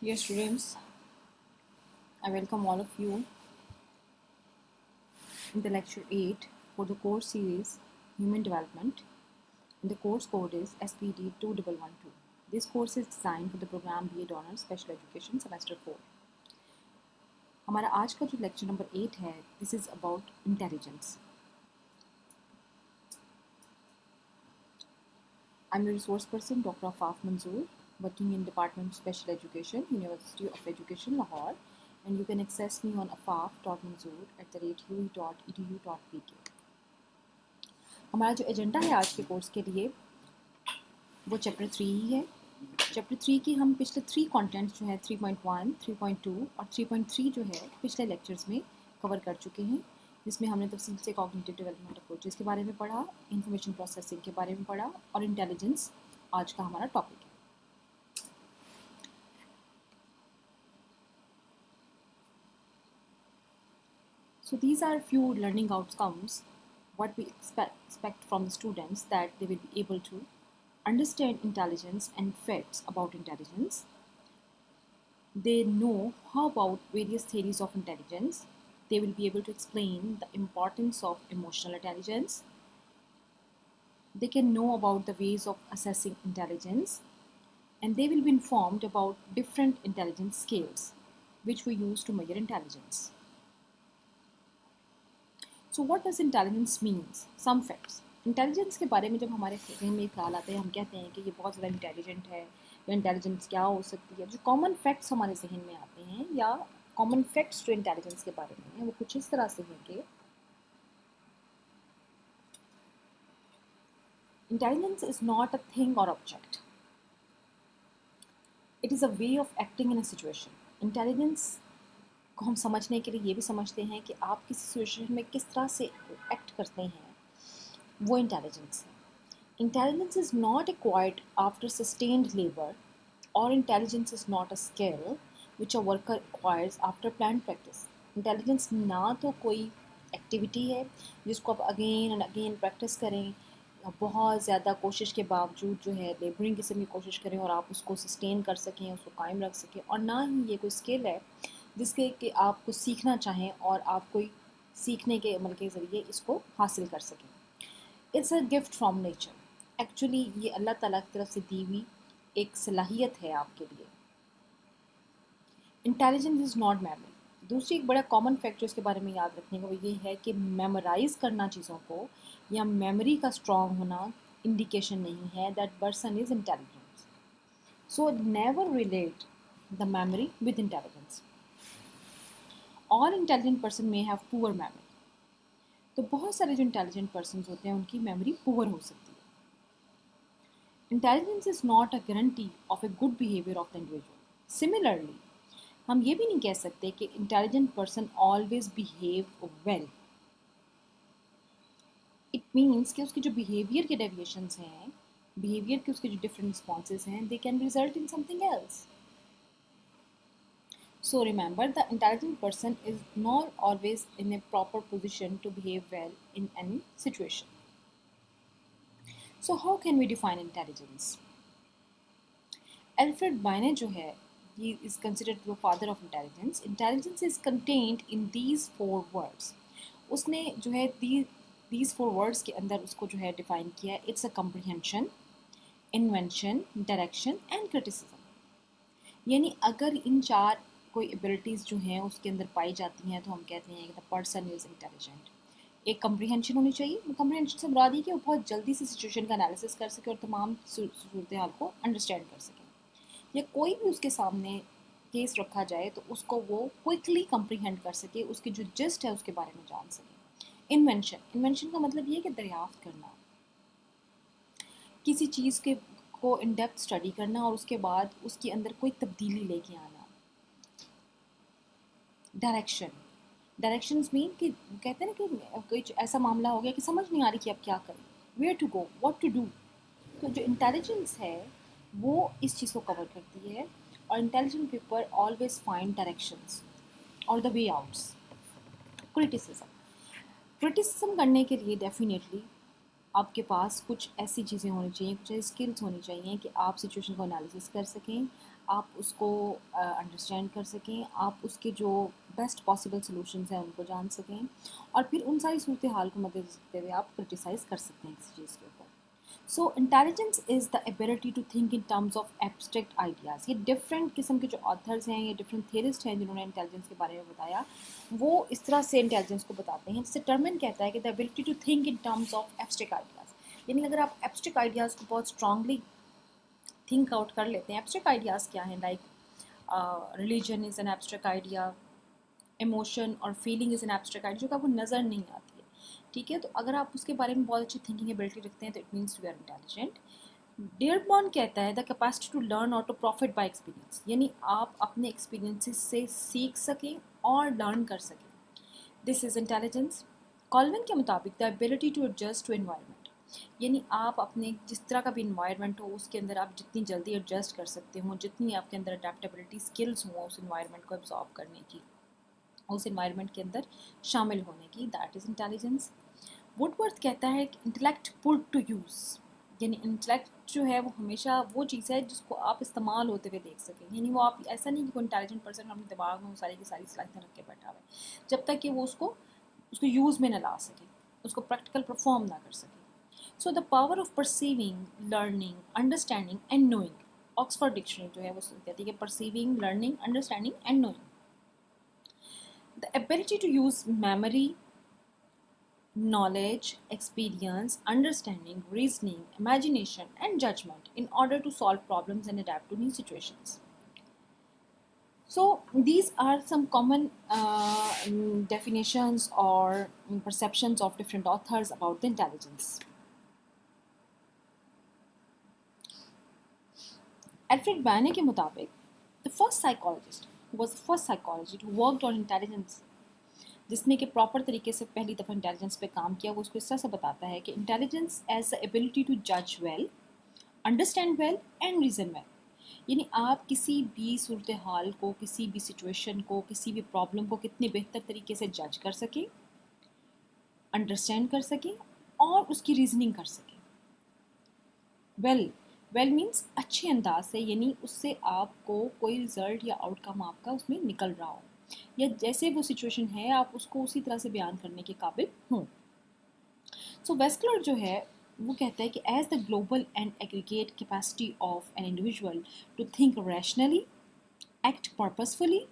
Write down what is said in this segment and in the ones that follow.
Dear students, I welcome all of you in the lecture 8 for the course series Human Development, and the course code is SPD 2112. This course is designed for the program BA Honors Special Education Semester 4. हमारा आज का जो lecture number 8 है, this is about intelligence. I'm your resource person, Dr. Afaf Manzoor, working in Department of Special Education, University of Education, Lahore, and you can access me on afaf.manzoor@ue.edu.pk. हमारा जो agenda है आज के course के लिए वो chapter 3 ही है. Chapter 3 की हम पिछले 3 कंटेंट्स जो हैं 3.1, 3.2 और 3.3 जो है पिछले लेक्चर्स में कवर कर चुके हैं, जिसमें हमने तफसील से कॉग्निटिव डेवलपमेंट अप्रोचेस के बारे में पढ़ा, इंफॉर्मेशन प्रोसेसिंग के बारे में पढ़ा और इंटेलिजेंस आज का हमारा टॉपिक है. So these are few learning outcomes what we expect from the students, that they will be able to understand intelligence and facts about intelligence. They know how about various theories of intelligence. They will be able to explain the importance of emotional intelligence. They can know about the ways of assessing intelligence, and they will be informed about different intelligence scales which we use to measure intelligence. So what does intelligence means? Some facts. Intelligence के बारे में जब हमारे जहन में ख्याल आते हैं, हम कहते हैं कि ये बहुत ज़्यादा इंटेलिजेंट है, या इंटेलिजेंस क्या हो सकती है. जो कॉमन फैक्ट्स हमारे जहन में आते हैं, या कॉमन फैक्ट्स जो इंटेलिजेंस के बारे में हैं, वो कुछ इस तरह से हैं कि intelligence is not a thing और object, it is a way of acting in a situation. Intelligence को हम समझने के लिए ये भी समझते हैं कि आप किसी सिचुएशन में किस तरह से एक्ट करते हैं, वो इंटेलिजेंस है. Intelligence is not acquired after sustained labor, or intelligence is not a skill which a worker acquires after planned practice. Intelligence ना तो कोई एक्टिविटी है जिसको आप अगेन एंड अगेन प्रैक्टिस करें, बहुत ज़्यादा कोशिश के बावजूद जो है लेबरिंग किस्म की कोशिश करें और आप उसको सस्टेन कर सकें, उसको कायम रख सकें, और ना ही ये कोई स्किल है जिसके कि आपको सीखना चाहें और आप कोई सीखने के अमल के ज़रिए इसको हासिल कर सकें. It's a gift from nature. Actually ये अल्लाह ताला की तरफ से दी हुई एक सलाहियत है आपके लिए. Intelligence is not memory. दूसरी एक बड़ा कॉमन फैक्ट जो इसके बारे में याद रखने का वो ये है कि मेमोराइज करना चीज़ों को या मेमोरी का स्ट्रॉन्ग होना इंडिकेशन नहीं है that person is intelligence. So never relate the memory with intelligence. All intelligent person में हैव पुअर मेमोरी. तो बहुत सारे जो इंटेलिजेंट पर्सन होते हैं उनकी मेमोरी पुअर हो सकती है. Intelligence is not a guarantee of a good behavior of the individual. Similarly, हम ये भी नहीं कह सकते कि intelligent person always behave well. It means कि उसकी जो behavior के deviations हैं, behavior के उसके जो different responses हैं, they can result in something else. So remember, the intelligent person is not always in a proper position to behave well in any situation. So how can we define intelligence? Alfred Binet जो है, he is considered the father of intelligence. Intelligence is contained in these 4 words. उसने जो है these 4 words के अंदर उसको जो है define किया है. It's a comprehension, invention, direction and criticism. यानी अगर इन 4 कोई abilities जो हैं उसके अंदर पाई जाती हैं तो हम कहते हैं कि the person is intelligent. एक comprehension होनी चाहिए. comprehension से मुराद ये कि वो बहुत जल्दी से situation का analysis कर सके और तमाम सूरत हाल को understand कर सके, या कोई भी उसके सामने केस रखा जाए तो उसको वो क्विकली कंप्रीहेंड कर सके, उसकी जो जिस्ट है उसके बारे में जान सके. इन्वेंशन का मतलब ये है कि दरियाफ्त करना, किसी चीज़ के को इन डेप्थ स्टडी करना और उसके बाद उसके अंदर कोई तब्दीली लेके आना. डायरेक्शंस मीन कि कहते हैं ना कि कोई ऐसा मामला हो गया कि समझ नहीं आ रही कि अब क्या करें, where to go, what to do. तो जो इंटेलिजेंस है वो इस चीज़ को कवर करती है, और intelligent people always find directions और द वे आउट्स. क्रिटिसिज्म करने के लिए डेफिनेटली आपके पास कुछ ऐसी चीज़ें होनी चाहिए, कुछ ऐसी स्किल्स होनी चाहिए कि आप सिचुएशन को एनालिसिस कर सकें, आप उसको अंडरस्टैंड कर सकें, आप उसके जो बेस्ट पॉसिबल सॉल्यूशंस हैं उनको जान सकें, और फिर उन सारी सूरत हाल को मद्देनज़र रखते हुए आप क्रिटिसाइज़ कर सकते हैं किसी चीज़ के ऊपर। So intelligence is the ability to think in terms of abstract ideas. ये डिफरेंट किस्म के जो ऑथर्स हैं या डिफरेंट थियरिस्ट हैं जिन्होंने इंटेलिजेंस के बारे में बताया, वो इस तरह से इंटेलिजेंस को बताते हैं। जैसे टर्मन कहता है कि the ability to think in terms of abstract ideas, यानी अगर आप एब्स्ट्रैक्ट आइडियाज़ को बहुत स्ट्रांगली थिंक आउट कर लेते हैं। एब्स्ट्रैक्ट आइडियाज़ क्या हैं? Like religion is an abstract idea, emotion और feeling is an abstract idea, जो कि आपको नज़र नहीं आती है। ठीक है, तो अगर आप उसके बारे में बहुत अच्छी थिंकिंग एबिलिटी रखते हैं तो it means you are intelligent. Dearborn कहता है द कैपेसिटी टू लर्न और टू प्रॉफिट बाय एक्सपीरियंस, यानी आप अपने एक्सपीरियंसेस से सीख सकें और लर्न कर सकें। This is intelligence. कॉल्विन के मुताबिक the ability to adjust to environment, यानी आप अपने जिस तरह का भी इन्वायरमेंट हो उसके अंदर आप जितनी जल्दी एडजस्ट कर सकते हो, जितनी आपके अंदर अडेप्टेबिलिटी स्किल्स हों उस इन्वायरमेंट को एब्जॉर्ब करने की, उस इन्वायरमेंट के अंदर शामिल होने की, दैट इज़ इंटेलिजेंस। वुडवर्थ कहता है कि इंटेलेक्ट पुट टू यूज़, यानी इंटेलेक्ट जो है वो हमेशा वो चीज़ है जिसको आप इस्तेमाल होते हुए देख सकें। यानी वो आप ऐसा नहीं कि कोई इंटेलिजेंट पर्सन अपने दिमाग में वो सारी की सारी सलाहियतें रख के बैठा हुआ है, जब तक कि वो उसको यूज़ में ना ला सके, उसको प्रैक्टिकल परफॉर्म ना कर सके। So the power of perceiving, learning, understanding and knowing, Oxford dictionary जो है वो कहती है कि perceiving, learning, understanding and knowing, the ability to use memory, knowledge, experience, understanding, reasoning, imagination, and judgment in order to solve problems and adapt to new situations. So, these are some common definitions or perceptions of different authors about the intelligence. Alfred Binet के मुताबिक, the first psychologist who was the first psychologist who worked on intelligence, जिसने कि proper तरीके से पहली दफ़ा intelligence पे काम किया, वो उसको इस तरह से बताता है कि intelligence as the ability to जज well, understand well and reason well, यानी आप किसी भी सूरत हाल को, किसी भी सिचुएशन को, किसी भी प्रॉब्लम को कितने बेहतर तरीके से जज कर सकें, अंडरस्टैंड कर सकें और उसकी रीजनिंग कर सकें। वेल मीन्स अच्छे अंदाज से, यानी उससे आपको कोई रिज़ल्ट या आउटकम आपका उसमें निकल रहा हो, या जैसे वो सिचुएशन है आप उसको उसी तरह से बयान करने के काबिल हों। सो वेस्कलर जो है वो कहता है कि as the global and aggregate capacity of an individual to think rationally, act purposefully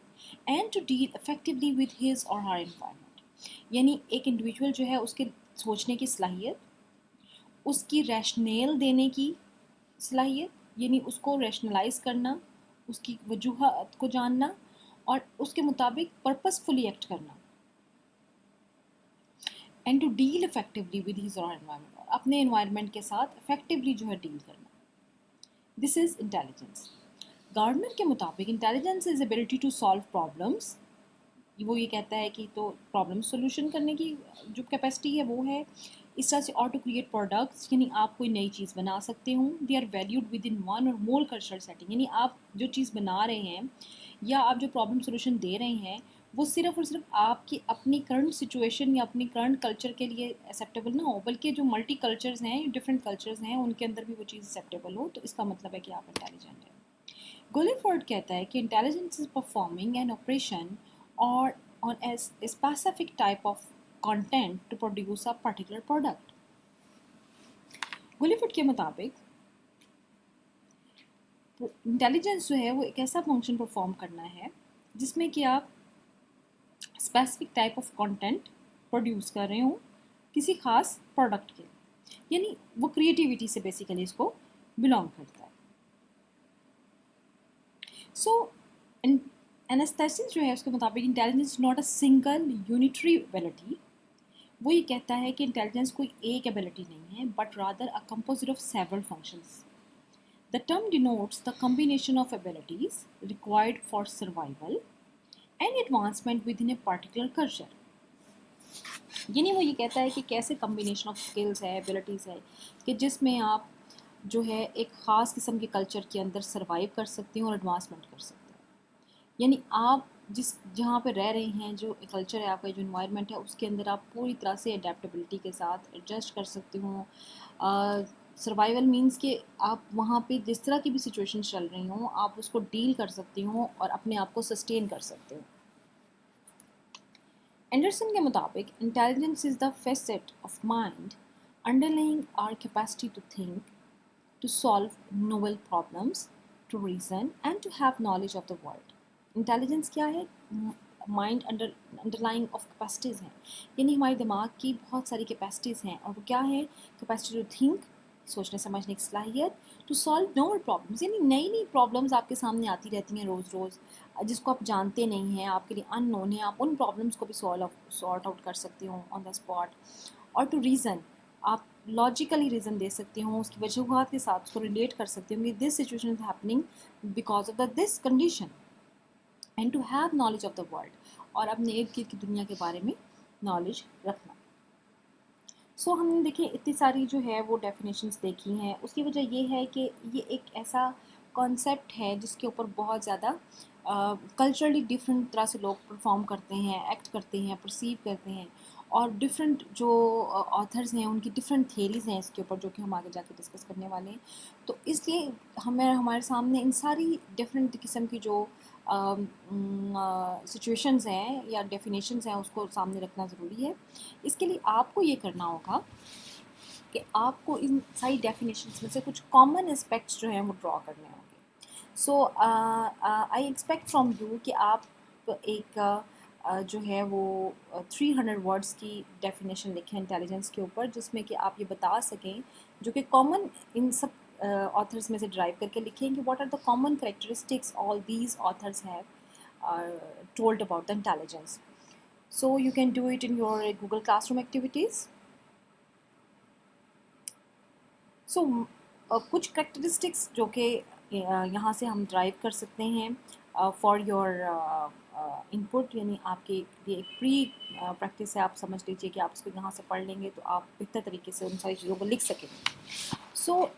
and to deal effectively with his और हर एनवायरनमेंट, यानी एक इंडिविजुअल जो है उसके सोचने की सलाहियत, उसकी रैशनेल देने की सलाहियत, यानी उसको रैशनलाइज करना, उसकी वजूहत को जानना और उसके मुताबिक पर्पसफुली एक्ट करना, and to deal effectively with his और एनवायरनमेंट, और अपने एनवायरनमेंट के साथ इफेक्टिवली जो है डील करना। This is intelligence. गार्डनर के मुताबिक intelligence is ability to solve problems, वो ये कहता है कि तो प्रॉब्लम सोल्यूशन करने की जो कैपेसिटी है वो है। इस तरह से और टू क्रिएट प्रोडक्ट्स, यानी आप कोई नई चीज़ बना सकते हो। They are valued within one और मोर कल्चरल सेटिंग, यानी आप जो चीज़ बना रहे हैं या आप जो प्रॉब्लम सोल्यूशन दे रहे हैं वो सिर्फ और सिर्फ आपकी अपनी करंट सिचुएशन या अपनी करंट कल्चर के लिए एक्सेप्टेबल ना हो, बल्कि जो मल्टी कल्चर्स हैं, डिफरेंट कल्चर्स हैं, उनके अंदर भी वो चीज़ एक्सेप्टेबल हो, तो इसका मतलब है कि आप इंटेलिजेंट हैं। गुलिफोर्ड कहता है कि intelligence is performing an operation और on a specific type of content to produce a particular product. गुलिफोर्ड के मुताबिक इंटेलिजेंस जो है वो एक ऐसा फंक्शन परफॉर्म करना है जिसमें कि आप specific type of content produce कर रहे हो किसी खास प्रोडक्ट के, यानी वो क्रिएटिविटी से बेसिकली इसको बिलोंग करता है। सो एनास्टेसिस जो है उसके मुताबिक intelligence not a single unitary ability, वो ये कहता है कि इंटेलिजेंस कोई एक एबिलिटी नहीं है but rather a composite of several functions. The term denotes the combination of abilities required for survival and advancement with in a particular culture, यानी वो ये कहता है कि कैसे कम्बिनेशन ऑफ स्किल्स है, एबिलिटीज़ है कि जिसमें आप जो है एक ख़ास किस्म के कल्चर के अंदर सर्वाइव कर सकते हो और एडवांसमेंट कर सकते हो, यानी आप जिस जहाँ पे रह रहे हैं, जो कल्चर है आपका, जो इन्वायरमेंट है, उसके अंदर आप पूरी तरह से अडेप्टेबिलिटी के साथ एडजस्ट कर सकते हो, सर्वाइवल मीन्स कि आप वहाँ पे जिस तरह की भी सिचुएशन चल रही हों आप उसको डील कर सकती हो और अपने आप को सस्टेन कर सकते हो। एंडरसन के मुताबिक intelligence is the facet of mind underlying our capacity to think, to solve novel problems, to reason and to have knowledge of the world. Intelligence क्या है? माइंड अंडरलाइंग ऑफ कैपेसिटीज़ हैं, यानी हमारे दिमाग की बहुत सारी कैपेसिटीज़ हैं और वो क्या है? कैपेसिटी टू थिंक, सोचने समझने की सलाहियत, टू सॉल्व नोवल प्रॉब्लम्स, यानी नई नई प्रॉब्लम्स आपके सामने आती रहती हैं रोज़ रोज़ जिसको आप जानते नहीं हैं, आपके लिए अननोन है, आप उन प्रॉब्लम्स को भी सॉर्ट आउट कर सकते हो ऑन द स्पॉट। और टू रीज़न, आप लॉजिकली रीज़न दे सकते हो, उसकी वजूहात के साथ उसको रिलेट कर सकते हो कि this situation is happening because of the this condition, and to have knowledge of the world, और अपने इर्द गिर्द की दुनिया के बारे में नॉलेज रखना। सो हमने देखिए इतनी सारी जो है वो डेफिनेशंस देखी हैं। उसकी वजह ये है कि ये एक ऐसा कॉन्सेप्ट है जिसके ऊपर बहुत ज़्यादा कल्चरली डिफरेंट तरह से लोग परफॉर्म करते हैं, एक्ट करते हैं, परसीव करते हैं, और डिफरेंट जो ऑथर्स हैं उनकी डिफरेंट थियरीज़ हैं इसके ऊपर जो कि हम आगे जाके डिस्कस करने वाले हैं। तो इसलिए हमारे सामने इन सारी डिफरेंट किस्म की जो सिचुएशंस हैं या डेफिनेशंस हैं उसको सामने रखना ज़रूरी है। इसके लिए आपको ये करना होगा कि आपको इन सारी डेफिनेशंस में से कुछ कॉमन एस्पेक्ट्स जो हैं वो ड्रॉ करने होंगे। सो आई एक्सपेक्ट फ्रॉम यू कि आप एक जो है वो 300 वर्ड्स की डेफिनेशन लिखें इंटेलिजेंस के ऊपर, जिसमें कि आप ये बता सकें जो कि कॉमन इन सब ऑथर्स में से ड्राइव करके लिखें कि what are the common characteristics all these authors have told about the intelligence. So you can do it in your Google Classroom activities. So कुछ करेक्टरिस्टिक्स जो कि यहाँ से हम ड्राइव कर सकते हैं फॉर योर इनपुट, यानी आपके लिए एक प्री प्रैक्टिस है। आप समझ लीजिए कि आप इसको यहाँ से पढ़ लेंगे तो आप बेहतर तरीके से उन सारी चीज़ों को लिख सकेंगे। So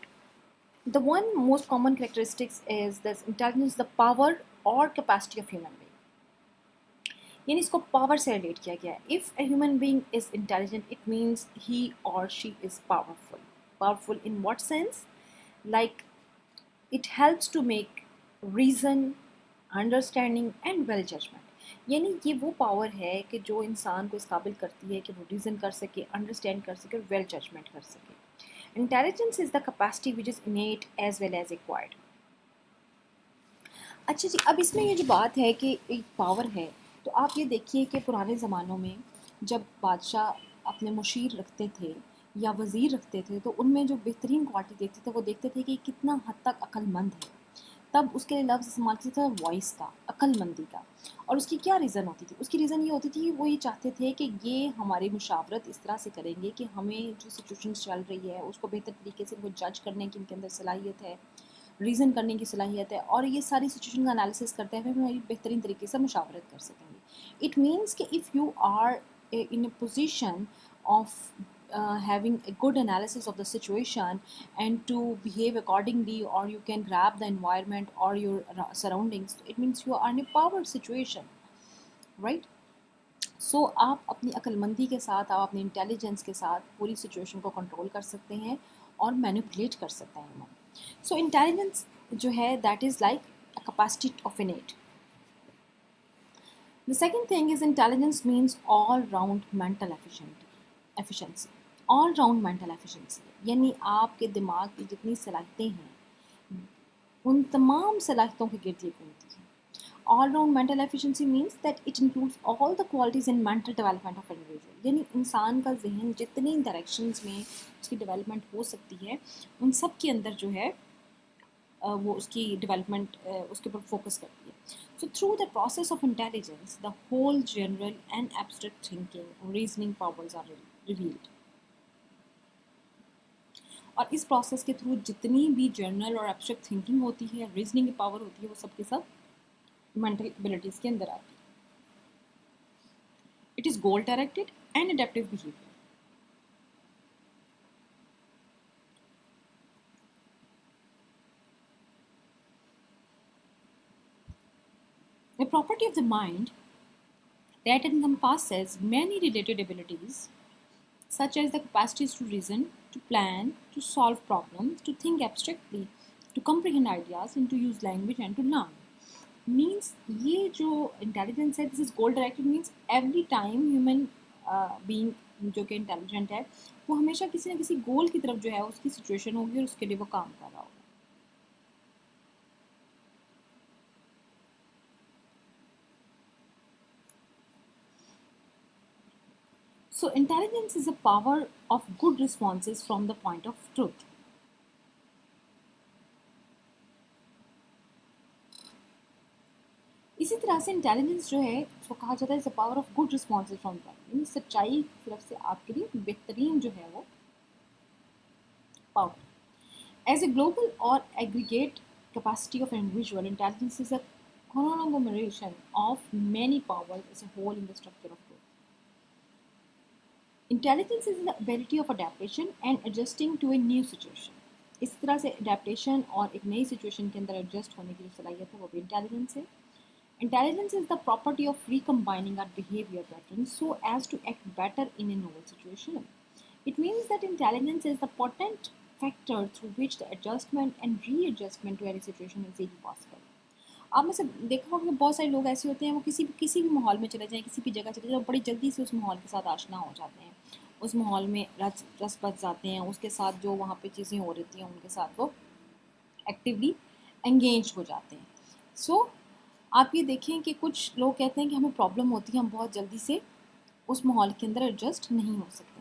the one most common characteristics is this: intelligence the power और कैपेसिटी ऑफ ह्यूमन बीइंग, यानी इसको पावर से रिलेट किया गया है। If a human being is intelligent it means he और she is powerful. Powerful in what sense? Like it helps to make reason, understanding and well judgment, यानी ये वो पावर है कि जो इंसान को इस काबिल करती है कि वो रीज़न कर सके, अंडरस्टैंड कर सके और वेल जजमेंट कर सके। Intelligence is the capacity which is innate as well as acquired. अच्छा जी, अब इसमें ये जो बात है कि एक पावर है, तो आप ये देखिए कि पुराने ज़मानों में जब बादशाह अपने मुशीर रखते थे या वज़ीर रखते थे तो उनमें जो बेहतरीन क्वालिटी देखते थे वो देखते थे कि कितना हद तक अक्लमंद है। तब उसके लिए लफ्ज़ इस्तेमाल करते थे वॉइस का, अक्लमंदी का। और उसकी क्या रीज़न होती थी? उसकी रीज़न ये होती थी कि वो ये चाहते थे कि ये हमारी मुशावरत इस तरह से करेंगे कि हमें जो सिचुएशन चल रही है उसको बेहतर तरीके से उनको जज करने की इनके अंदर सलाहियत है, रीज़न करने की सलाहियत है, और ये सारी सिचुएशन का एनालिसिस करते हैं फिर हमारी बेहतरीन तरीके से मुशावरत कर सकेंगे। इट मीन्स कि if you are in a position of having a good analysis of the situation and to behave accordingly, or you can grab the environment or your surroundings, it means you are in a power situation, right? So आप अपनी अक्लमंदी के साथ, आप अपनी intelligence के साथ पूरी situation को कंट्रोल कर सकते हैं और मैनिपुलेट कर सकते हैं। सो इंटेलिजेंस जो है that is like a capacity of इनेट। The second thing is intelligence means all-round mental efficiency. All-round mental efficiency यानी आपके दिमाग की जितनी सलाहियतें हैं उन तमाम सलाहियतों के गिर्द ये घूमती हैं। All-round mental efficiency means that it includes all the qualities in mental development of individual, यानी इंसान का जहन जितनी इंटरेक्शंस में उसकी डेवलपमेंट हो सकती है उन सब के अंदर जो है वो उसकी डेवलपमेंट उसके ऊपर फोकस करती है। So through the process of intelligence, the whole general and abstract thinking, reasoning powers are revealed. और इस प्रोसेस के थ्रू जितनी भी जनरल और एब्स्ट्रैक्ट थिंकिंग होती है, रीजनिंग की पावर होती है, वो सब के सब मेंटल एबिलिटीज़ के अंदर आती है। It is goal directed and adaptive behaviour. A property of the mind that encompasses many related abilities such as the capacities to reason, to plan, to solve problems, to think abstractly, to comprehend ideas and to use language and to learn. Means ये जो intelligence है this is goal directed means every time human being जो कि intelligent है वो हमेशा किसी न किसी गोल की तरफ जो है उसकी सिचुएशन होगी और उसके लिए वो काम कर रहा होगा. So intelligence is a power of good responses from the point of truth. इसी तरह से इंटेलिजेंस जो है उसको कहा जाता है power of good responses from that. सच्चाई की तरफ से आपके लिए बेहतरीन जो है वो पावर. एज ए ग्लोबल और aggregate capacity of an individual, intelligence is a conglomeration of many powers as a whole in the structure of growth. Intelligence is the ability of adaptation and adjusting to a new situation. इस तरह से adaptation और एक नई situation के अंदर adjust होने की जो सलाहियत है वो भी intelligence है. Intelligence is the property of recombining our behavior patterns so as to act better in a novel situation. It means that intelligence is the potent factor through which the adjustment and readjustment to any situation is even possible. आप में से देखा होगा कि बहुत सारे लोग ऐसे होते हैं वो किसी भी माहौल में चले जाएं, किसी भी जगह चले जाएं, बड़ी जल्दी से उस माहौल के साथ आशना हो जाते हैं, उस माहौल में रस बच जाते हैं, उसके साथ जो वहाँ पे चीज़ें हो रही हैं उनके साथ वो एक्टिवली एंगेज हो जाते हैं. सो आप ये देखें कि कुछ लोग कहते हैं कि हमें प्रॉब्लम होती है, हम बहुत जल्दी से उस माहौल के अंदर एडजस्ट नहीं हो सकते.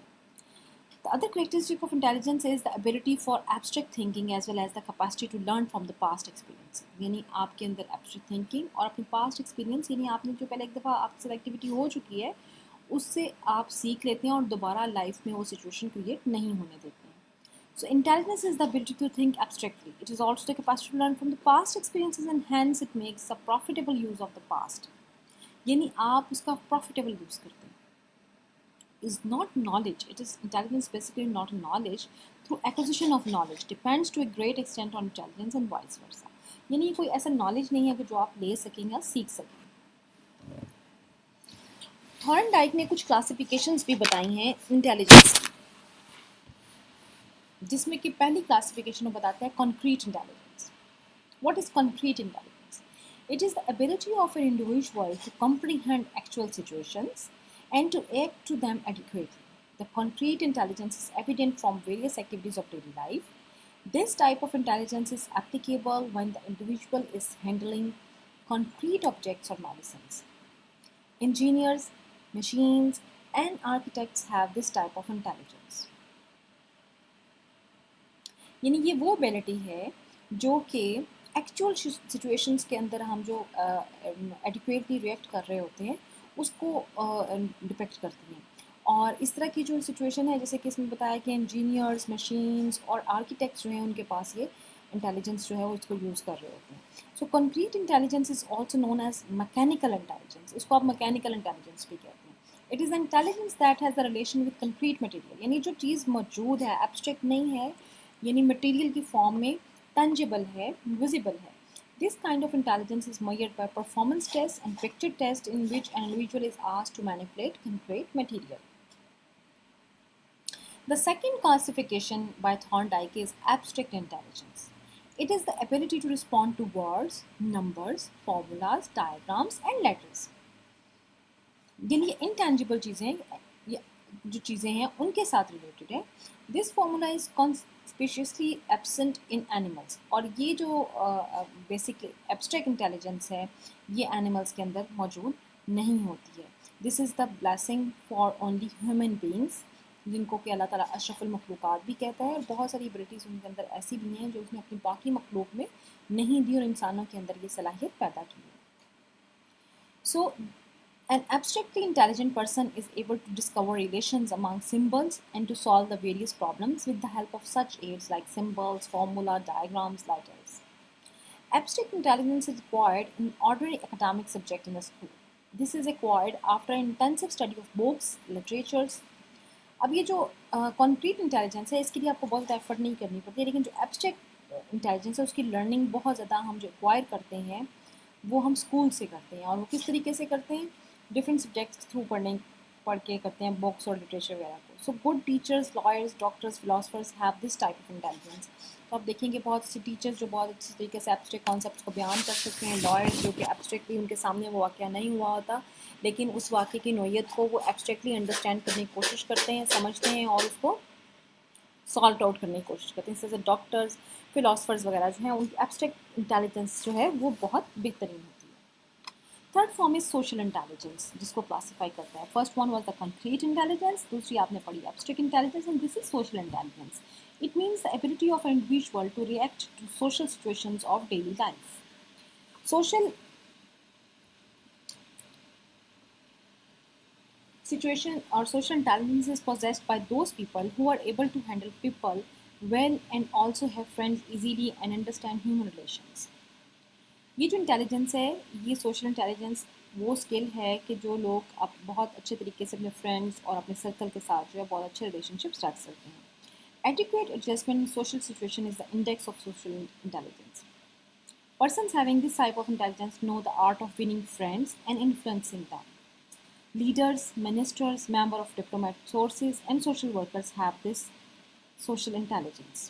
The other characteristic of intelligence is the ability for abstract thinking as well as the capacity to learn from the past experience. यानी आपके अंदर abstract thinking और अपनी past experience यानी आपने जो पहले एक दफ़ा आपके साथ एक्टिविटी हो चुकी है उससे आप सीख लेते हैं और दोबारा लाइफ में वो सिचुएशन क्रिएट नहीं होने देते हैं. So intelligence is the ability to think abstractly. It is also the capacity to learn from the past experiences and hence it makes a profitable use of the past. यानी आप उसका profitable use करते हैं. Is not knowledge. It is intelligence basically not knowledge through acquisition of knowledge depends to a great extent on intelligence and vice versa. यानी कोई ऐसा knowledge नहीं है कि जो आप ले सकें या सीख सकें. थॉर्नडाइक ने कुछ क्लासिफिकेशंस भी बताई हैं इंटेलिजेंस की, जिसमें कि पहली क्लासिफिकेशन वो बताता है concrete intelligence. What is concrete intelligence? It is the ability of an individual to comprehend actual situations and to act to them adequately. The concrete intelligence is evident from various activities of daily life. This type of intelligence is applicable when the individual is handling concrete objects or medicines. Engineers, machines, and architects have this type of intelligence. यानी ये वो ability है जो कि actual situations के अंदर हम जो एडिक्वेटली रिएक्ट कर रहे होते हैं उसको डिपेक्ट करती हैं. और इस तरह की जो सिचुएशन है जैसे कि इसमें बताया कि इंजीनियर्स, मशीन्स और आर्किटेक्ट्स जो हैं उनके पास ये इंटेलिजेंस जो है वो इसको यूज़ कर रहे होते हैं. So concrete intelligence is also known as mechanical intelligence. इसको आप मैकेनिकल इंटेलिजेंस भी कहते हैं. It is intelligence that has the relation with concrete material. यानी जो चीज़ मौजूद है, एब्स्ट्रैक्ट नहीं है, यानी मटेरियल की फॉर्म में tangible है, visible है. This kind of intelligence is measured by performance tests and picture tests in which an individual is asked to manipulate concrete material. The second classification by Thorndike is abstract intelligence. It is the ability to respond to words, numbers, formulas, diagrams and letters. यानी intangible चीज़ें जो चीज़ें हैं उनके साथ related है. This formula is conspicuously absent in animals. और ये जो बेसिकली एब्स्ट्रैक्ट इंटेलिजेंस है ये एनिमल्स के अंदर मौजूद नहीं होती है. This is the blessing for only human beings, जिनको कि अल्लाह ताला अशरफुल मखलूक़ात भी कहता है. और बहुत सारी एबिलिटीज़ उनके अंदर ऐसी भी हैं जो उसने अपनी बाकी मखलूक में नहीं दी और इंसानों के अंदर ये सलाहियत पैदा की है. सो an abstractly intelligent person is able to discover relations among symbols and to solve the various problems with the help of such aids like symbols, formula, diagrams, letters. Abstract intelligence is acquired in ordinary academic subject in a school. This is acquired after an intensive study of books, literatures. अब ये जो concrete intelligence है इसके लिए आपको बहुत ज़्यादा effort नहीं करनी पड़ती है, लेकिन जो abstract intelligence है उसकी लर्निंग बहुत ज़्यादा हम जो एक्वायर करते हैं वो हम स्कूल से करते हैं. और वो किस तरीके से करते हैं? डिफरेंट सब्जेक्ट्स थ्रू पढ़ के करते हैं बुक्स और लिटरेचर वगैरह को। So good teachers, lawyers, doctors, philosophers have this type of intelligence. तो आप देखेंगे बहुत से टीचर्स जो बहुत अच्छी तरीके से एब्स्ट्रैक्ट कॉन्सेप्ट्स को बयान कर सकते हैं, लॉयर्स जो कि एब्स्ट्रैक्टली उनके सामने वो वाक़या नहीं हुआ होता लेकिन उस वाक़े की नोयत को वो एब्स्ट्रैक्टली अंडरस्टैंड करने की कोशिश करते हैं, समझते हैं और उसको सॉल्व आउट करने की कोशिश करते हैं। जैसे डॉक्टर्स, फिलोसफर्स वगैरह जो हैं उनकी एब्स्ट्रैक्ट इंटेलिजेंस जो है वो बहुत बेहतरीन होती है। Third form is social intelligence, जिसको क्लासीफाई करता है। First one was the concrete intelligence, दूसरी आपने पढ़ी abstract intelligence, and this is social intelligence. It means the ability of an individual to react to social situations of daily life. Social situation or social intelligence is possessed by those people who are able to handle people well and also have friends easily and understand human relations. ये जो intelligence है, ये social intelligence वो skill है कि जो लोग अब बहुत अच्छे तरीके से अपने फ्रेंड्स और अपने सर्कल के साथ जो है बहुत अच्छे रिलेशनशिप्स रख सकते हैं। Adequate adjustment in social situation is the index of social intelligence. Persons having this type of intelligence know the art of winning friends and influencing them. Leaders, ministers, members of diplomatic sources, and social workers have this social intelligence.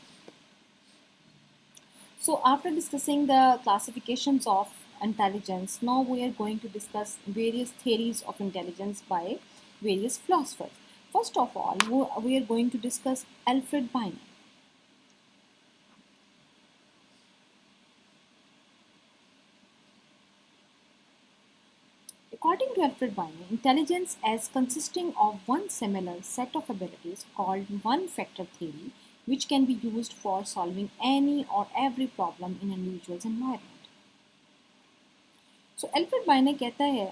So, after discussing the classifications of intelligence, now we are going to discuss various theories of intelligence by various philosophers. First of all, we are going to discuss Alfred Binet. According to Alfred Binet, intelligence as consisting of one similar set of abilities called one-factor theory, which can be used for solving any or every problem in an individual's environment. So Alfred Binet कहता है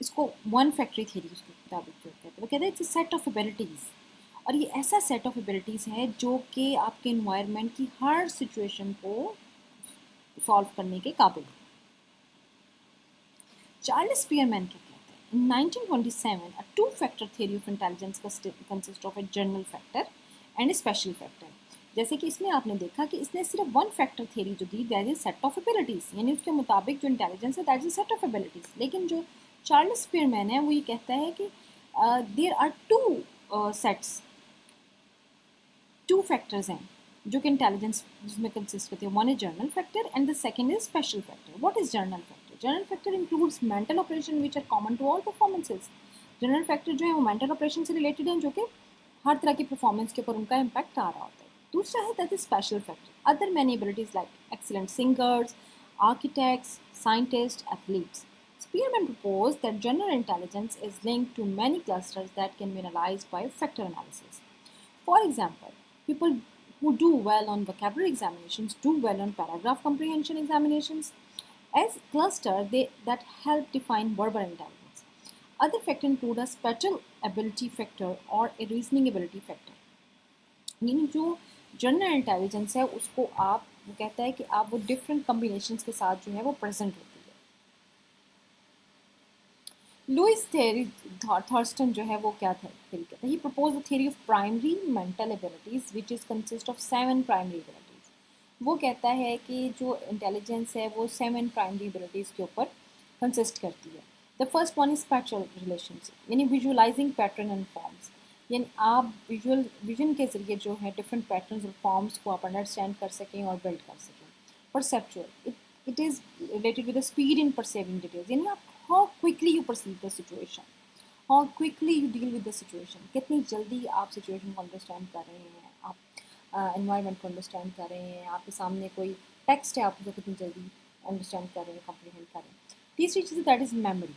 इसको one factory theory उसके मुताबिक जो कहते हैं, वो कहता है it's a set of abilities, और ये ऐसा सेट ऑफ एबिलिटीज़ है जो कि आपके इन्वायरमेंट की हर सिचुएशन को सॉल्व करने के काबिल है। चार्ल्स स्पीयरमैन क्या कहते हैं? In 1927, a two-factor theory of intelligence consists of a general factor and a special factor. जैसे कि इसमें आपने देखा कि इसने सिर्फ वन फैक्टर थ्योरी जो दी, that is set of abilities, यानी उसके मुताबिक जो इंटेलिजेंस है that is set of abilities. लेकिन जो चार्ल्स स्पीयरमैन है वो ये कहता है कि there are two sets, two factors हैं जो कि इंटेलिजेंस जिसमें कंसिस्ट करती है। One is general factor and the second is special factor. What is general factor? General factor includes mental operation which are common to all performances. General factor जो है वो mental operation से related हैं जो कि हर तरह की परफॉर्मेंस के ऊपर उनका इम्पैक्ट आ रहा होता है। दूसरा है that is special factor, other many abilities like excellent singers, architects, scientist, athletes. Spearman proposed that general intelligence is linked to many clusters that can be analyzed by factor analysis. For example, people who do well on vocabulary examinations do well on paragraph comprehension examinations as cluster that help define verbal intelligence. Other factors include a spatial ability factor or a reasoning ability factor. यानी जो general intelligence है उसको आप वो कहता है कि आप वो डिफरेंट कम्बिनेशंस के साथ जो है वो प्रेजेंट होती है। लुइस थर्स्टन जो है वो क्या थ्योरी कहता है? He propose the theory of primary mental abilities which is consist of 7 primary abilities. वो कहता है कि जो इंटेलिजेंस है वो 7 प्राइमरी एबिलिटीज के ऊपर कंसिस्ट करती है। The first one is spatial relationship, यानी विजुअलाइजिंग पैटर्न एंड फॉर्म्स, यानी आप विजन के ज़रिए जो है डिफरेंट पैटर्न्स और फॉर्म्स को आप अंडरस्टैंड कर सकें और बिल्ड कर सकें। Perceptual, it is related with the speed in perceiving details, यानी आप how quickly you perceive the situation, how quickly you deal with the situation, कितनी जल्दी आप सिचुएशन को अंडरस्टैंड कर रहे हैं, आप एनवायरनमेंट को अंडरस्टैंड कर रहे हैं, आपके सामने कोई टेक्स्ट है आप उसको कितनी जल्दी अंडरस्टैंड कर रहे हैं, कॉम्प्रीहेंड कर रहे हैं। तीसरी चीज़ that is memory,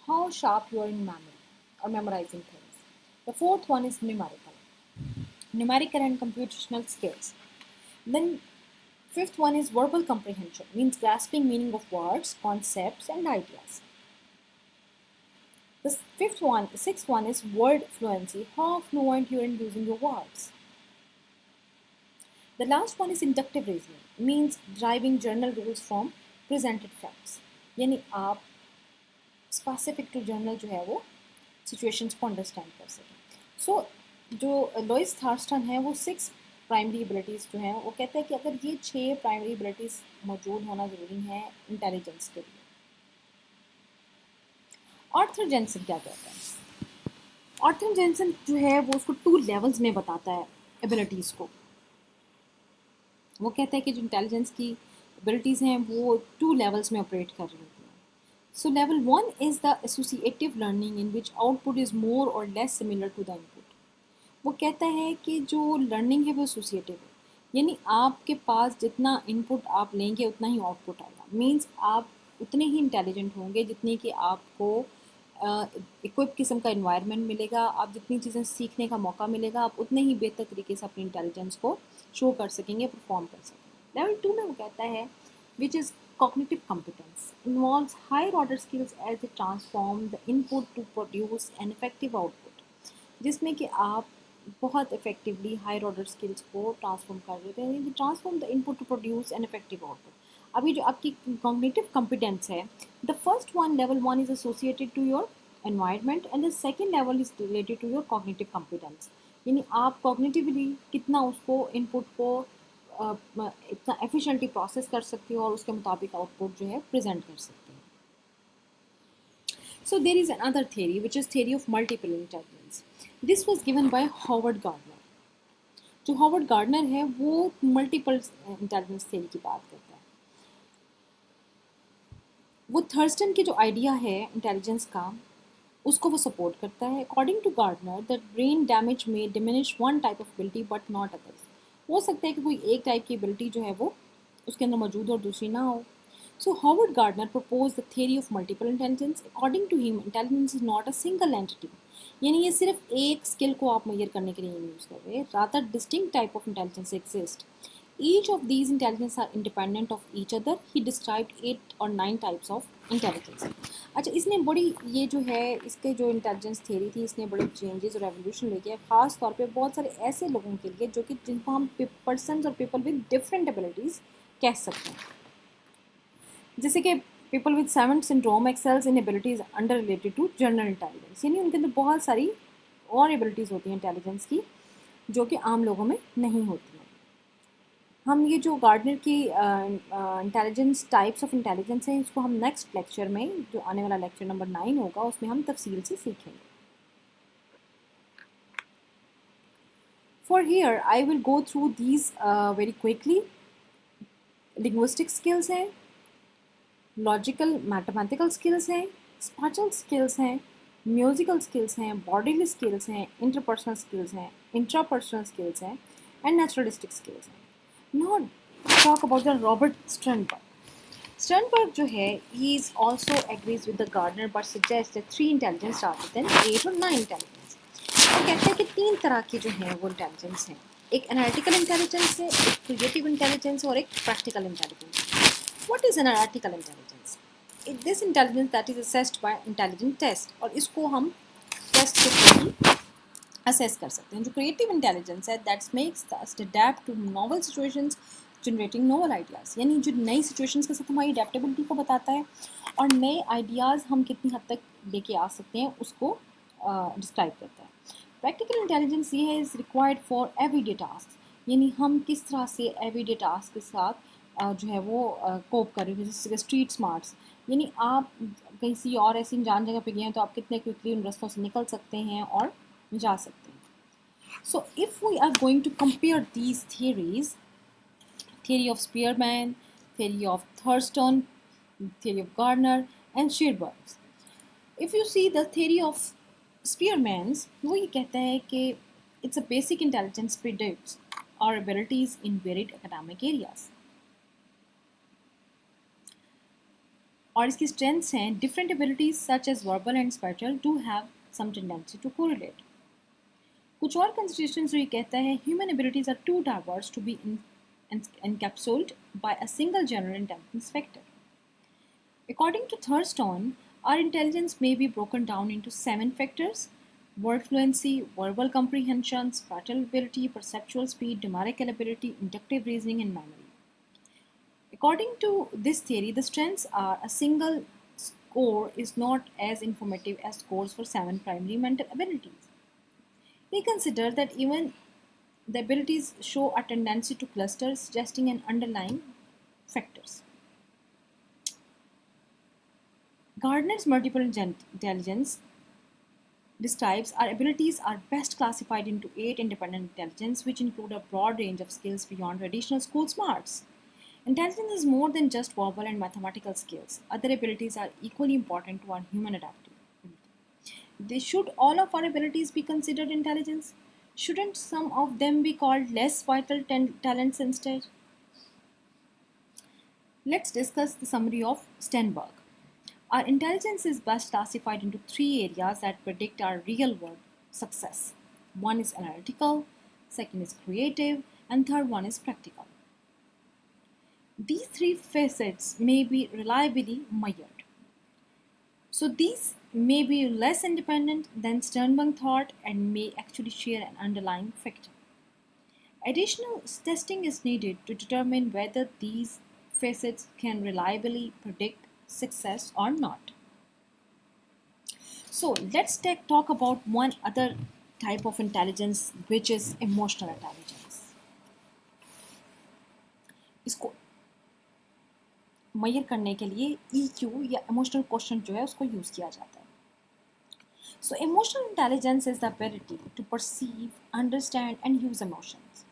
how sharp you are in memory और memorising things. The fourth one is numerical and computational skills. Then fifth one is verbal comprehension, means grasping meaning of words, concepts, and ideas. The sixth one is word fluency, how fluent you are in using your words. The last one is inductive reasoning, means deriving general rules from presented facts. यानी आप specific to general जो है वो situations को understand कर सकें। सो जो Louis Thurston है वो 6 प्राइमरी एबिलिटीज़ जो हैं वो कहते हैं कि अगर ये 6 प्राइमरी एबिलिटीज़ मौजूद होना ज़रूरी है इंटेलिजेंस के लिए। आर्थर जेनसन क्या कहते हैं? आर्थर जेनसन जो है वो उसको 2 लेवल्स में बताता है एबिलिटीज़ को। वो कहता है कि जो इंटेलिजेंस की एबिलिटीज़ हैं वो 2 लेवल्स में ऑपरेट कर रही होती हैं। So level 1 is the associative learning in which output is more और less similar to the input. वो कहता है कि जो लर्निंग है वो एसोसिएटिव है, यानी आपके पास जितना इनपुट आप लेंगे उतना ही आउटपुट आएगा। मीन्स आप उतने ही इंटेलिजेंट होंगे जितनी कि आपको इक्विप किस्म का इन्वायरमेंट मिलेगा, आप जितनी चीज़ें सीखने का मौका मिलेगा, आप उतने ही बेहतर तरीके से अपनी इंटेलिजेंस को शो कर सकेंगे, परफॉर्म कर सकेंगे। लेवल 2 में वो कहता है which is cognitive competence involves higher order skills as it transform the input to produce an effective output, जिसमें कि आप बहुत इफेक्टिवली हायर ऑर्डर स्किल्स को ट्रांसफॉर्म कर देते हैं, transform the input to produce an effective output. अभी जो आपकी कॉग्निटिव कॉम्पिटेंस है, the first one level 1 is associated to your environment and the second level is related to your cognitive competence, यानी आप कॉग्निटिवली कितना उसको इनपुट को इतना एफिशिएंटली प्रोसेस कर सकते हो और उसके मुताबिक आउटपुट जो है प्रेजेंट कर सकते हो। So there is another theory which is theory of multiple intelligence. This was given by Howard Gardner. जो हॉवर्ड गार्डनर है वो मल्टीपल इंटेलिजेंस थ्योरी की बात करता है। वो थर्स्टन के जो आइडिया है इंटेलिजेंस का उसको वो सपोर्ट करता है। According to Gardner that brain damage में diminish one type of ability but not others. हो सकता है कि कोई एक टाइप की एबिलिटी जो है वो उसके अंदर मौजूद हो और दूसरी ना हो। So Howard Gardner proposed the theory of multiple intelligence. According to him, intelligence is not a single entity. यानी ये सिर्फ एक स्किल को आप मेजर करने के लिए नहीं यूज़ कर रहे। Rather, distinct type of intelligence exist. Each of these intelligence are independent of each other. He described 8 or 9 types of intelligence. अच्छा, इसने बड़ी ये जो है इसके जो इंटेलिजेंस थ्योरी थी इसने बड़े चेंजेस और रेवोल्यूशन लेके आए, ख़ास तौर पे बहुत सारे ऐसे लोगों के लिए जो कि जिनको हम पर्सनस और पीपल विद डिफरेंट एबिलिटीज़ कह सकते हैं। जैसे कि people with savant syndrome excels in abilities under related to general intelligence, यानी उनके अंदर बहुत सारी और एबिलिटीज़ होती हैं इंटेलिजेंस की जो कि आम लोगों में नहीं होती हैं। हम ये जो गार्डनर की इंटेलिजेंस टाइप्स ऑफ इंटेलिजेंस हैं इसको हम नेक्स्ट लेक्चर में, जो आने वाला लेक्चर नंबर 9 होगा, उसमें हम तफसील से सीखेंगे। For here I will go through these very quickly. Linguistic skills हैं, लॉजिकल मैथमेटिकल स्किल्स हैं, स्पेशल स्किल्स हैं, म्यूजिकल स्किल्स हैं, बॉडीली स्किल्स हैं, इंटरपर्सनल स्किल्स हैं, इंट्रापर्सनल स्किल्स हैं एंड नेचुरलिस्टिक स्किल्स हैं। Now talk about the Robert Sternberg. Sternberg जो है he is also agrees with the Gardner but suggest 3 intelligence rather than 8 और 9 intelligence. वो कहते हैं कि 3 तरह की जो है वो इंटेलिजेंस हैं, एक एनालिटिकल इंटेलिजेंस है, एक क्रिएटिव इंटेलिजेंस और एक practical intelligence. What is analytical intelligence? This intelligence that is assessed by intelligent test, और इसको हम टेस्ट के थ्रू ही असेस कर सकते हैं। जो क्रिएटिव इंटेलिजेंस है that makes us adapt to novel situations generating novel ideas, यानी जो नई सिचुएशंस के साथ हमारी अडेप्टेबिलिटी को बताता है और नए आइडियाज़ हम कितनी हद तक लेके आ सकते हैं उसको डिस्क्राइब करता है। प्रैक्टिकल इंटेलिजेंस ये है is required for everyday task, यानी हम किस तरह से एवरीडे टास्क के साथ जो है वो कोप कर रहे हो। जैसे स्ट्रीट स्मार्ट्स, यानी आप कहीं सी और ऐसी अनजान जगह पे गए हैं तो आप कितने क्विकली उन रास्तों से निकल सकते हैं और जा सकते हैं। So if we are going to compare these theories, theory of Spearman, theory of Thurston, theory of Gardner and Sherberg. If you see the theory of Spearman's, वो ये कहता है कि it's a basic intelligence predicts our abilities in varied academic areas. और इसकी strengths हैं different abilities such as verbal and spatial do have some tendency to correlate. कुछ और considerations जो ये कहता है human abilities are too diverse to be encapsulated by a single general intelligence factor. According to Thurston, our intelligence may be broken down into 7 factors: word fluency, verbal comprehension, spatial ability, perceptual speed, numerical ability, inductive reasoning, and memory. According to this theory, the strengths are a single score is not as informative as scores for 7 primary mental abilities. We consider that even the abilities show a tendency to cluster, suggesting an underlying factors. Gardner's multiple intelligence describes our abilities are best classified into 8 independent intelligence, which include a broad range of skills beyond traditional school smarts. Intelligence is more than just verbal and mathematical skills. Other abilities are equally important to our human adaptability. Should all of our abilities be considered intelligence? Shouldn't some of them be called less vital talents instead? Let's discuss the summary of Stenberg. Our intelligence is best classified into 3 areas that predict our real world success. One is analytical, second is creative, and third one is practical. These 3 facets may be reliably measured. So these may be less independent than Sternberg thought and may actually share an underlying factor. Additional testing is needed to determine whether these facets can reliably predict success or not. So let's talk about one other type of intelligence, which is emotional intelligence. इसको major करने के लिए EQ या emotional question जो है उसको use किया जाता है. So emotional intelligence is the ability to perceive, understand and use emotions.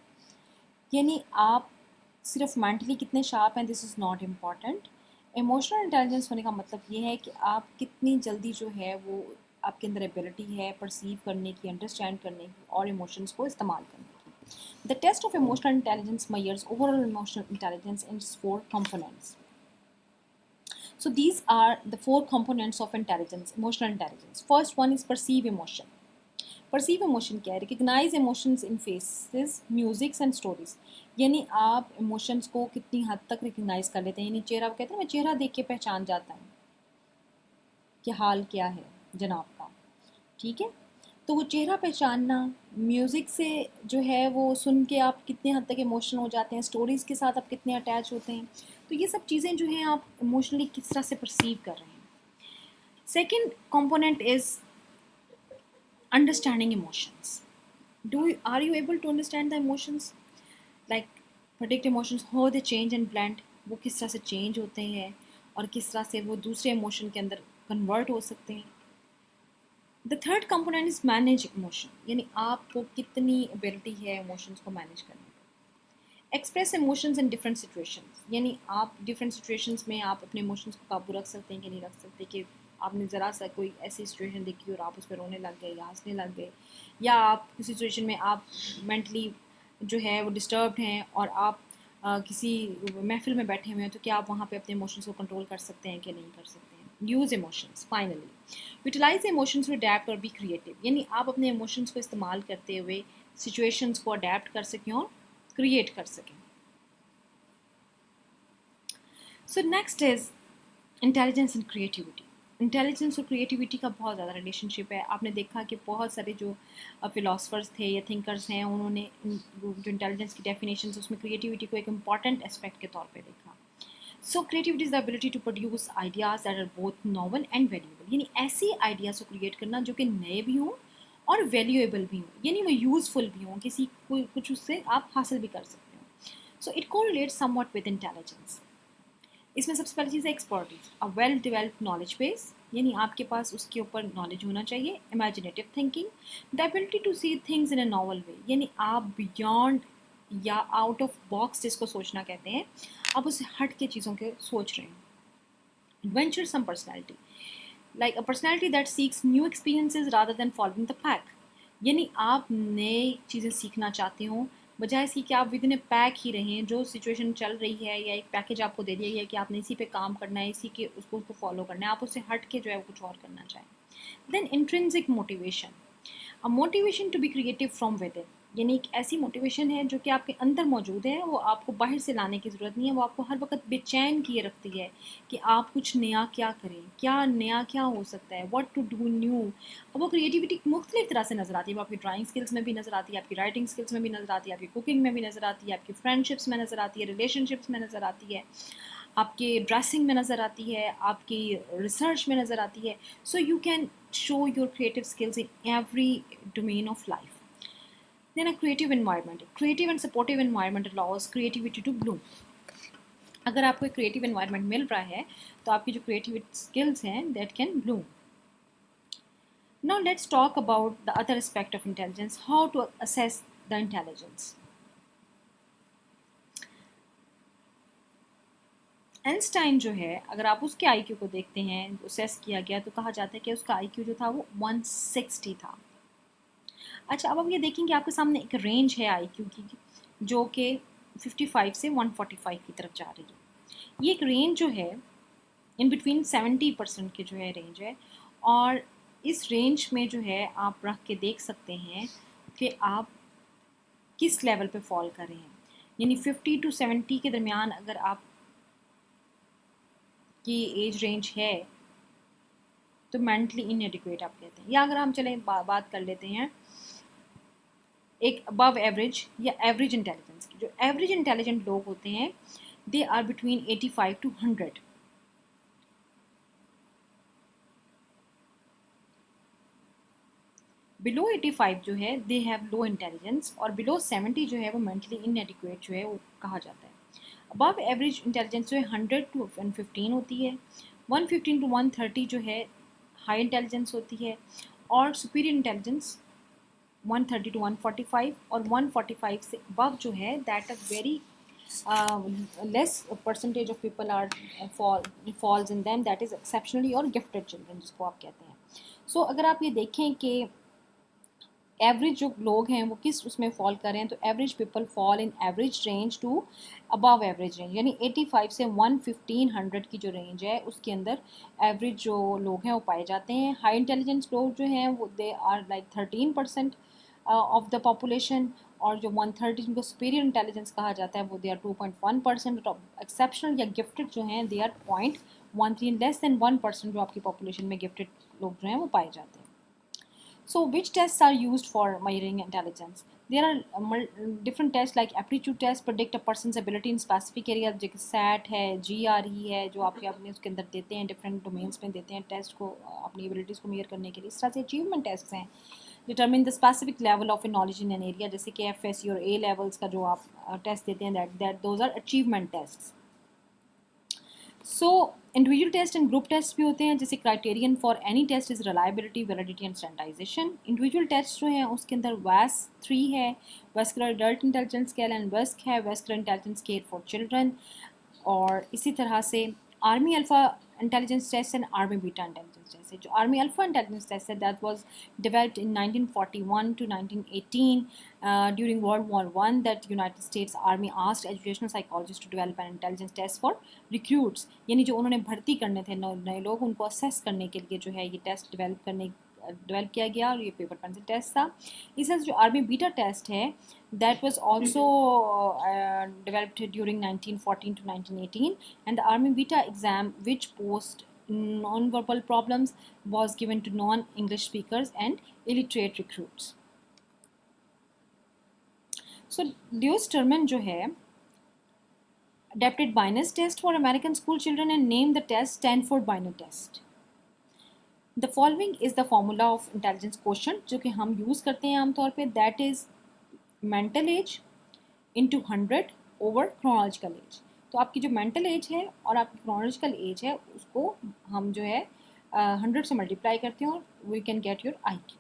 यानी आप सिर्फ मेंटली कितने शार्प हैं, this is not important. Emotional intelligence होने का मतलब ये है कि आप कितनी जल्दी जो है वो आपके अंदर एबिलिटी है परसीव करने की, अंडरस्टैंड करने की और इमोशंस को इस्तेमाल करने की. The test of emotional intelligence measures overall emotional intelligence in 4 components. So these are the 4 components of intelligence, emotional intelligence. First one is perceive emotion. Perceive emotion क्या है? Recognise emotions in faces, musics and stories. यानी आप emotions को कितनी हद तक recognise कर लेते हैं. यानी चेहरा, कहते हैं मैं चेहरा देख के पहचान जाता हूँ कि हाल क्या है जनाब का. ठीक है, तो वो चेहरा पहचानना, म्यूज़िक से जो है वो सुन के आप कितने हद तक इमोशनल हो जाते हैं, स्टोरीज़ के साथ आप कितने अटैच होते हैं. तो ये सब चीज़ें जो हैं आप इमोशनली किस तरह से परसीव कर रहे हैं. Second component is understanding emotions. Are you able to understand the emotions, like predict emotions, how they change and blend, वो किस तरह से चेंज होते हैं और किस तरह से वो दूसरे इमोशन के अंदर कन्वर्ट हो सकते हैं. The third component is manage emotion. यानी आपको कितनी एबिलिटी है इमोशंस को मैनेज करने की. Express emotions in different situations. यानी आप डिफरेंट सिचुएशंस में आप अपने इमोशंस को काबू रख सकते हैं कि नहीं रख सकते. कि आपने ज़रा सा कोई ऐसी सिचुएशन देखी और आप उस पर रोने लग गए या हंसने लग गए, या आप किसी सिचुएशन में आप मेंटली जो है वो डिस्टर्ब्ड हैं और आप किसी महफिल में बैठे हुए हैं, तो क्या आप वहाँ पे अपने इमोशंस को कंट्रोल कर सकते हैं कि नहीं कर सकते हैं. Use emotions. Finally utilise emotions to adapt और बी क्रिएटिव. यानी आप अपने इमोशंस को इस्तेमाल करते हुए सिचुएशंस को अडेप्ट कर सकें और क्रिएट कर सकें. So next is intelligence and creativity. Intelligence और क्रिएटिविटी का बहुत ज़्यादा रिलेशनशिप है. आपने देखा कि बहुत सारे जो फ़िलासफ़र्स थे या थिंकर्स हैं, उन्होंने जो इंटेलिजेंस की डेफिनेशन उसमें क्रिएटिविटी को एक इम्पॉर्टेंट एस्पेक्ट के तौर पे देखा. So creativity is the ability to produce ideas that are both novel and valuable. यानी ऐसी आइडियाज़ को क्रिएट करना जो कि नए भी हों और वैल्यूएबल भी हों, यानी वो यूज़फुल भी हों, किसी को कुछ उससे आप हासिल भी कर सकते हो. So it correlates somewhat with intelligence. इसमें सबसे पहली चीज़ है expertise. A well developed knowledge base. यानी आपके पास उसके ऊपर नॉलेज होना चाहिए. Imaginative thinking, the ability to see things in a novel way. यानी आप बियॉन्ड या आउट ऑफ बॉक्स जिसको सोचना कहते हैं, आप उससे हट के चीज़ों के सोच रहे हैं. Adventuresome personality, like a personality that seeks new experiences rather than following the pack. यानी आप नए चीज़ें सीखना चाहते हो बजाय इसकी कि आप विद इन ए पैक ही रहें. जो सिचुएशन चल रही है या एक पैकेज आपको दे दिया गया है कि आपने इसी पे काम करना है, इसी के उसको फॉलो करना है, आप उससे हट के जो है कुछ और करना चाहें. Then intrinsic motivation, a motivation to be creative from within. यानी एक ऐसी मोटिवेशन है जो कि आपके अंदर मौजूद है, वो आपको बाहर से लाने की ज़रूरत नहीं है. वो आपको हर वक्त बेचैन किए रखती है कि आप कुछ नया क्या करें, क्या नया क्या हो सकता है, व्हाट टू डू न्यू. अब वो क्रिएटिविटी मुख्तलिफ तरह से नज़र आती है. वो आपकी ड्राइंग स्किल्स में भी नज़र आती है, आपकी राइटिंग स्किल्स में भी नज़र आती है, आपकी कुकिंग में भी नज़र आती है, आपकी फ्रेंडशिप्स में नज़र आती है, रिलेशनशिप्स में नज़र आती है, आपके ड्रेसिंग में नज़र आती है, आपकी रिसर्च में नज़र आती है. So you can show your creative skills in every domain of life. Then a creative environment. Creative and supportive environment allows creativity to bloom. अगर आपको एक creative environment मिल रहा है तो आपकी जो creative skills हैं that can bloom. Now let's talk about the other aspect of intelligence, how to assess the intelligence. Einstein जो है, अगर आप उसके आईक्यू को देखते हैं, असेस किया गया तो कहा जाता है कि उसका आईक्यू जो था वो 160 था। अच्छा, अब आप ये देखेंगे आपके सामने एक रेंज है आईक्यू की, जो कि 55 से 145 की तरफ जा रही है। ये एक रेंज जो है इन बिटवीन 70% की जो है रेंज है, और इस रेंज में जो है आप रख के देख सकते हैं कि आप किस लेवल पे फॉल कर रहे हैं। यानी 50 टू 70 के दरमियान अगर आप की एज रेंज है तो मेंटली इनएडिक्वेट आप कहते हैं। या अगर हम चलें बात कर लेते हैं एक अबव एवरेज या एवरेज इंटेलिजेंस की। जो एवरेज इंटेलिजेंट लोग होते हैं they are between 85 to 100। Below 85 जो है दे हैव लो इंटेलिजेंस, और बिलो 70 जो है वो मेंटली इनएडिक्वेट जो है वो कहा जाता है। अबव एवरेज इंटेलिजेंस जो है 100 टू 115 होती है। 115 टू 130 जो है हाई इंटेलिजेंस होती है, और सुपीरियर इंटेलिजेंस 130 टू 145, और 145 से अबव जो है that a very less percentage of people are falls in them, that is exceptionally और गिफ्टेड चिल्ड्रन जिसको आप कहते हैं। सो अगर आप ये देखें कि एवरेज जो लोग हैं वो किस उसमें फॉल कर रहे हैं, तो average people fall in average range to above average range, यानी 85 से 115 की जो रेंज है उसके अंदर एवरेज जो लोग हैं वो पाए जाते हैं। हाई इंटेलिजेंस लोग जो हैं वो they are like 13% of the population, और जो 130 जिनको सुपीरियर इंटेलिजेंस कहा जाता है वो दे आर 2.1%। एक्सेप्शनल या गिफ्टेड जो हैं दे आर 0.13, लेस देन 1% जो आपकी पॉपुलेशन में गिफ्टेड लोग जो हैं वो पाए जाते हैं। So, which tests are used for measuring intelligence? There are different tests like aptitude tests predict a person's ability in specific area, जैसे SAT है, GRE है, जो आपके अपने उसके अंदर देते हैं, different domains में देते हैं टेस्ट को अपनी abilities को measure करने के लिए। इस तरह से achievement tests हैं, determine the specific level of knowledge in an area, जैसे कि FSC और A levels का जो आप टेस्ट देते हैं, that those are achievement tests. So individual test and group test भी होते हैं, जैसे criterion for any test is reliability, validity and standardisation. Individual test जो हैं उसके अंदर वैस 3 है, Wechsler adult intelligence scale, and वेस्क है, Wechsler intelligence scale for children. और इसी तरह से army alpha intelligence test and army beta intelligence test है। जो आर्मी अल्फ़ा इंटेलिजेंस टेस्ट है that was developed in 1941 to 1918 during world war one, that United States army asked educational psychologist to develop an intelligence test for recruits, यानी जो उन्होंने भर्ती करने थे नए लोग उनको असेस करने के लिए जो है ये टेस्ट डेवलप किया गया, और ये पेपर पेंसिल टेस्ट था। इस जो आर्मी बीटा टेस्ट है that was also developed during 1914 to 1918, and the army beta exam which posed non-verbal problems was given to non-english speakers and illiterate recruits. So Lewis Terman जो है adapted Binus test for American school children and named the test Stanford Binus test. The following is the formula of intelligence quotient जो कि हम use करते हैं आमतौर पे, that is mental age into 100 over chronological age। तो आपकी जो मेंटल एज है और आपकी क्रोनोलॉजिकल एज है उसको हम जो है 100 से मल्टीप्लाई करते हैं और we can get your IQ।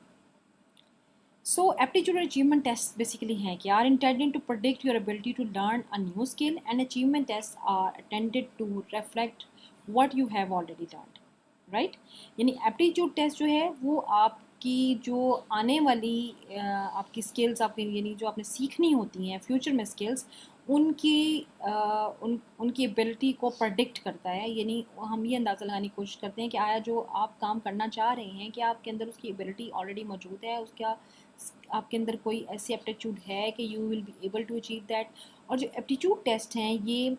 So aptitude और अचीवमेंट टेस्ट बेसिकली हैं कि are intended to predict your ability to learn a new skill, and achievement test are attended to reflect what you have already learned, right. यानी aptitude test जो है वो आपकी जो आने वाली आपकी स्किल्स आपकी यानी जो आपने सीखनी होती हैं फ्यूचर में स्किल्स उनकी एबिलिटी को प्रेडिक्ट करता है। यानी हम ये अंदाज़ा लगाने की कोशिश करते हैं कि आया जो आप काम करना चाह रहे हैं कि आपके अंदर उसकी एबिलिटी ऑलरेडी मौजूद है, उसका आपके अंदर कोई ऐसी एप्टीट्यूड है कि you will be able to achieve that. और जो एप्टीट्यूड टेस्ट हैं ये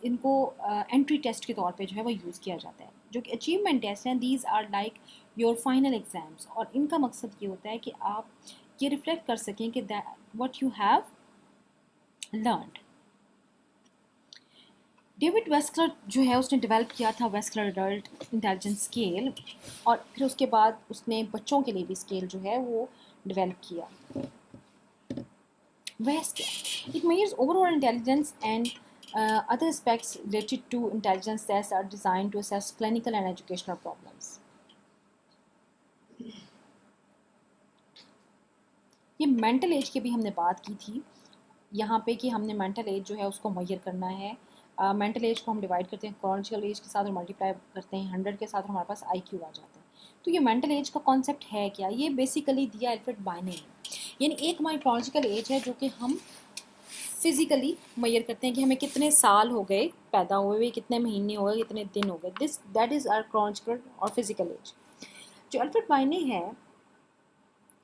इनको एंट्री टेस्ट के तौर पे जो है वो यूज़ किया जाता है। जो कि अचीवमेंट टेस्ट हैं these are like your final exams, और इनका मकसद ये होता है कि आप ये रिफ्लेक्ट कर सकें कि that what you have learned. David Wechsler जो है उसने डेवलप किया था वेस्कलर एडल्ट इंटेलिजेंस स्केल, और फिर उसके बाद उसने बच्चों के लिए भी स्केल जो है वो डेवलप किया। वह scale it measures overall intelligence and other aspects related to intelligence tests are designed to assess clinical and educational problems. ये मेंटल एज की भी हमने बात की थी यहाँ पे कि हमने मेंटल एज जो है उसको मेजर करना है। मेंटल एज को हम डिवाइड करते हैं क्रोनोलॉजिकल एज के साथ और मल्टीप्लाई करते हैं 100 के साथ और हमारे पास IQ आ जाता है। तो ये मेंटल एज का कॉन्सेप्ट है क्या? ये बेसिकली दिया एल्फ्रेड बायने ने, यानी एक हमारी क्रोनोलॉजिकल एज है जो कि हम फिजिकली मेजर करते हैं कि हमें कितने साल हो गए पैदा हुए, कितने महीने हो गए, कितने दिन हो गए, this that is our chronological और फिजिकल एज। जो एल्फ्रेड बायने है,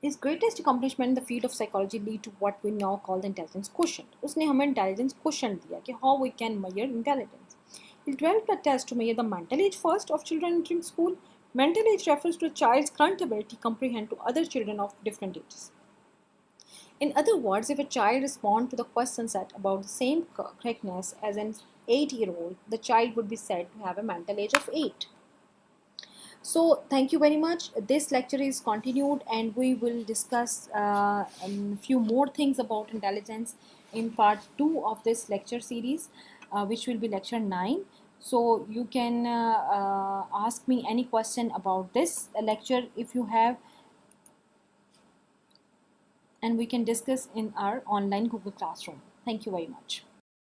his greatest accomplishment in the field of psychology lead to what we now call the intelligence quotient. उसने हमें intelligence quotient दिया कि how we can measure intelligence. He developed a test to measure the mental age first of children entering school. Mental age refers to a child's current ability to comprehend to other children of different ages. In other words, if a child responds to the question set about the same correctness as an 8-year-old, the child would be said to have a mental age of 8. So thank you very much. This lecture is continued and we will discuss a few more things about intelligence in part 2 of this lecture series, which will be lecture 9. So you can ask me any question about this lecture if you have, and we can discuss in our online Google Classroom. Thank you very much.